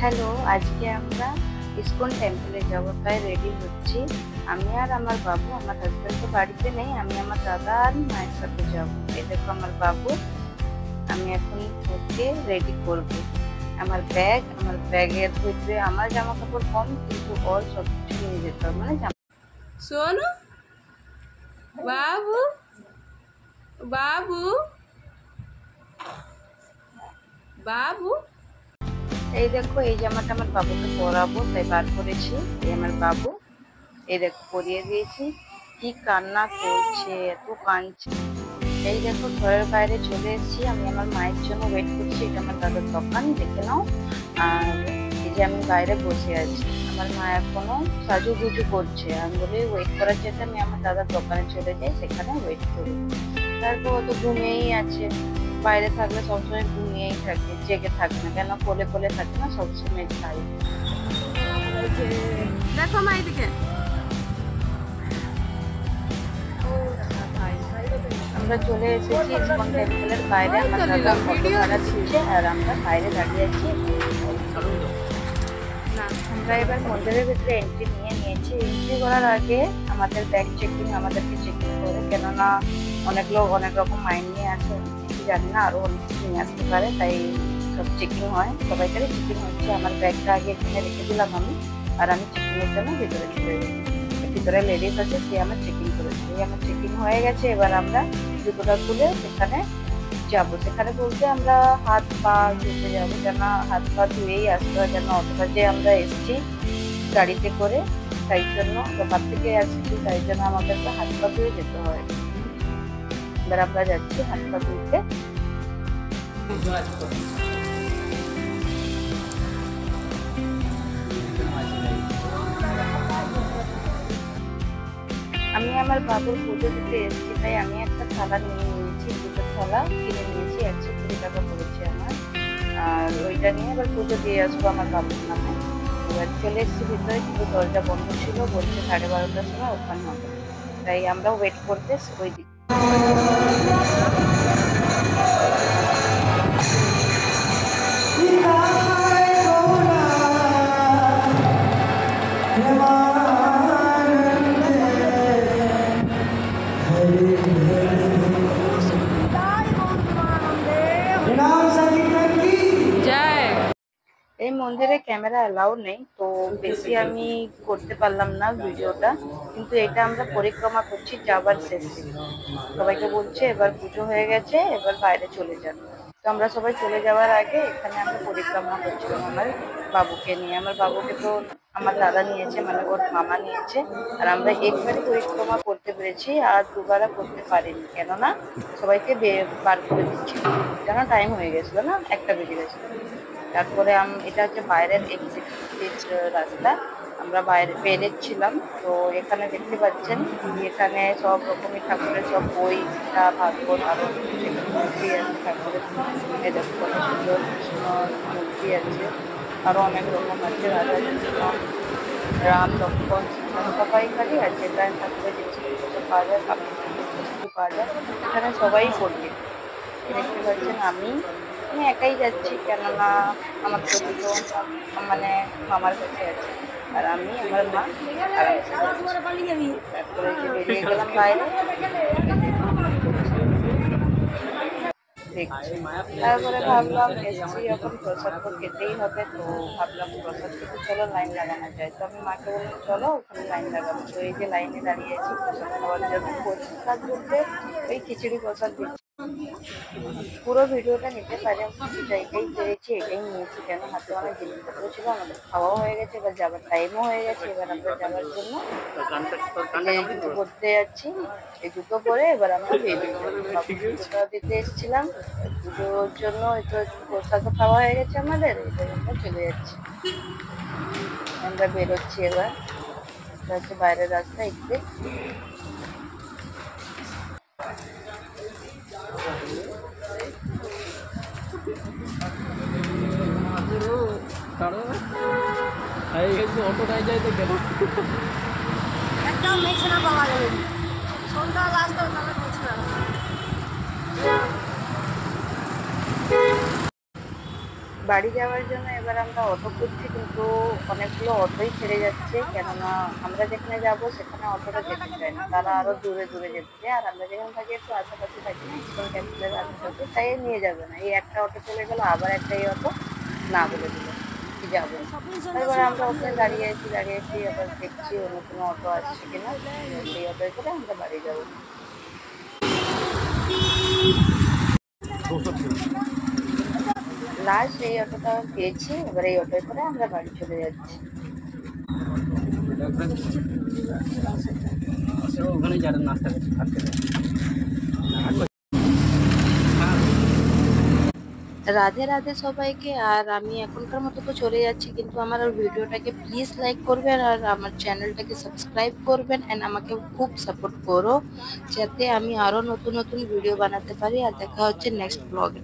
Hello, আজকে আমরা ISKCON টেম্পলে যাব, তাই রেডি হচ্ছি। আমি আর আমার বাবু, আমার হাজব্যান্ড তো বাড়িতে নেই, আমি আমার দাদা আর মায়ের সাথে যাব। এই দেখো আমার বাবু, আমি এখন ওকে রেডি করব। আমার ব্যাগের ভিতরে আমার জামা কাপড় কম, কিন্তু ওর সব কিছু নিয়ে যেতে হবে, মানে সোনু বাবু বাবু বাবু। এই দেখো, এই জামাটা আমার বাবুকে পরাবো, তাই বার করেছি। এই আমার বাবু, এই দেখো পরিয়ে দিয়েছি। কি কান্না করছে, এত কাঁদছে। এই দেখো, ঘরের বাইরে চলে এসেছি। আমি আমার মায়ের জন্য ওয়েট করছি। এটা আমার দাদার দোকান, দেখে নাও। আর এই যে আমি বাইরে বসে আছি, আমার মা এখনো সাজুগুজু করছে। আমি বলি ওয়েট করার জন্য আমি আমার দাদার দোকানে চলে যাই, সেখানে ওয়েট করি। তারপর ও তো ঘুমিয়েই আছে। বাইরে থাকলে সবসময় ঘুমিয়েই থাকে, জেগে থাকে না, কেন কোলে কোলে থাকে না, সবসময় খাই। দেখো মা এদিকে। আমরা চলে এসেছি ইসকন টেম্পলের বাইরে। আমার দাদা ফটো ভাড়া দিচ্ছে আর আমরা বাইরে দাঁড়িয়ে আছি। আমরা এবার মন্দিরের ভিতরে এন্ট্রি নিয়েছি। এন্ট্রি করার আগে আমাদের ব্যাগ আমাদেরকে চেকিং করে, কেননা অনেক লোক অনেক রকম মাইন্ড নিয়ে আসে, কিছু জানি না, আরো অনেক কিছু নিয়ে আসতে পারে, তাই সব চেকিং হয়। সবাইকারই চেকিং হচ্ছে। আমার ব্যাগটা আগে এখানে রেখে দিলাম আমি, আর আমি চেকিং এর জন্য ভিতরে চলে যাই। ভিতরে লেডিস আছে, সে আমার চেকিং করেছে। আমার চেকিং হয়ে গেছে। এবার আমরা জুতোটা খুলে সেখানে যাবো। সেখানে বলতে আমরা হাত পা ধুতে যাবো, যেন হাত পা ধুয়েই আসতে হয়, যেন অতটা যে আমরা এসছি গাড়িতে করে, তাই জন্য দোকান থেকে আসছি, তাই জন্য আমাদেরকে হাত পা ধুয়ে যেতে হয়। এবার আমরা যাচ্ছি হাত পা ধুতে। আমি আমার বাবুর পুজো দিতে এসেছি, তাই আমি একটা থালা নিয়ে নিয়েছি, দুটো থালা কিনে নিয়েছি, 120 টাকা পড়েছে আমার। আর ওইটা নিয়ে এবার পুজো দিয়ে আসবো আমার বাবুর নামে। এবার চলে এসেছি ভিতরে, কিন্তু দরজা বন্ধ ছিল, বলছে 12:30টার সময় ওপেন হবে, তাই আমরা ওয়েট করতে ওই দিক। এই মন্দিরে ক্যামেরা অ্যালাউ নেই, তো বেশি আমি করতে পারলাম না ভিডিওটা, কিন্তু এটা আমরা পরিক্রমা করছি যাবার শেষে। সবাইকে বলছে এবার পুজো হয়ে গেছে, এবার বাইরে চলে যান। তো আমরা সবাই চলে যাওয়ার আগে এখানে আমরা পরিক্রমা করছিলাম আমার বাবুকে নিয়ে। আমার বাবুকে তো আমার দাদা নিয়েছে, মানে ওর মামা নিয়েছে। আর আমরা একবারই পরিক্রমা করতে পেরেছি, আর দুবারা করতে পারিনি, কেননা সবাইকে বার করে দিচ্ছিল, কেন টাইম হয়ে গেছিল না, 1টা বেজে গেছিল। তারপরে এটা হচ্ছে বাইরের এক্সিট রাস্তা। আমরা বাইরে বেরোচ্ছিলাম। তো এখানে দেখতে পাচ্ছেন, এখানে সব রকমের ঠাকুরের সব বই, গীতা, ভাগবত, আরো মূর্তি আছে ঠাকুরের। এই দেখো কত সুন্দর কৃষ্ণ মূর্তি আছে, আরো অনেক রকম আছে, রাধা কৃষ্ণ, রাম, লক্ষ্মণ, সীতা, সবাইকারই আছে। এখানে ঠাকুরের জিনিসপত্র পাওয়া যায়, কাপড় বস্তু পাওয়া যায়, এখানে সবাই করবে। দেখতে পাচ্ছেন আমি একাই যাচ্ছি, কেননা আমার তো দুটো মানে মামার কাছে আছে, আর আমি আমার মা আরামসে যাচ্ছি। তারপরে যে বেরিয়ে গেলাম বাইরে, দেখছি। তারপরে ভাবলাম এসছি যখন, প্রসাদ তো খেতেই হবে, তো ভাবলাম প্রসাদ খেতে চলো লাইন লাগানো যায়। তো আমি মাকে বললাম চলো ওখানে লাইন লাগাবো। তো এই যে লাইনে দাঁড়িয়ে আছি প্রসাদ খাওয়ার জন্য। প্রসাদ বলতে ওই খিচুড়ি প্রসাদ দিচ্ছি। পুরো ভিডিওটা নিতে পারে, কিছুটা এটাই পেরেছি, এটাই নিয়েছি, কেন হাতে অনেক জিনিসপত্র ছিল, আমাদের খাওয়াও হয়ে গেছে, এবার যাবার টাইমও হয়ে গেছে। এবার আমরা যাওয়ার জন্য জুতো পরতে যাচ্ছি। এই জুতো পরে এবার আমরা বেরিয়ে যাবো। জুতো দিতে এসেছিলাম পুজোর জন্য, একটু প্রসাদও খাওয়া হয়ে গেছে আমাদের, এবার আমরা চলে যাচ্ছি। আমরা বেরোচ্ছি এবার। এটা হচ্ছে বাইরের রাস্তা এক্সিট। অটোটাই যাইতে গেল একদম মেছে না পাওয়া যাবে, সন্ধ্যা লাস্ট তাহলে মেছে না। বাড়ি যাওয়ার জন্য এবার আমরা অটো করছি, কিন্তু অনেকগুলো অটোই ছেড়ে যাচ্ছে, কেননা আমরা যেখানে যাব সেখানে অটোটা যেতে চায় না, তারা আরো দূরে দূরে যেতে চায়। আর আমরা যেখানে থাকি একটু আশেপাশে থাকি না, ইসকন ক্যাপিটালের আশেপাশে, তাই নিয়ে যাবে না। এই একটা অটো চলে গেল, আবার একটা এই অটো না বলে দিল কি যাবো না। শপিং সেন্টার তারপরে ছিল আমরা তাই ওখানে দাঁড়িয়ে আছি, এবার দেখছি অন্য কোনো অটো আসছে কিনা, সেই অটোয় করে আমরা বাড়ি যাবো। লাস্ট এই অটোটা পেয়েছি, এবার এই অটোয় করে আমরা বাড়ি চলে যাচ্ছি। ওখানে যারা নাস্তা করছে থাকতে রাধে রাধে সবাইকে। আর আমি এখনকার মতো তো চলে যাচ্ছি, কিন্তু আমার আর ভিডিওটাকে প্লিজ লাইক করবেন আর আমার চ্যানেলটাকে সাবস্ক্রাইব করবেন এন্ড আমাকে খুব সাপোর্ট করো, যাতে আমি আরো নতুন নতুন ভিডিও বানাতে পারি। আর দেখা হচ্ছে নেক্সট ব্লগে।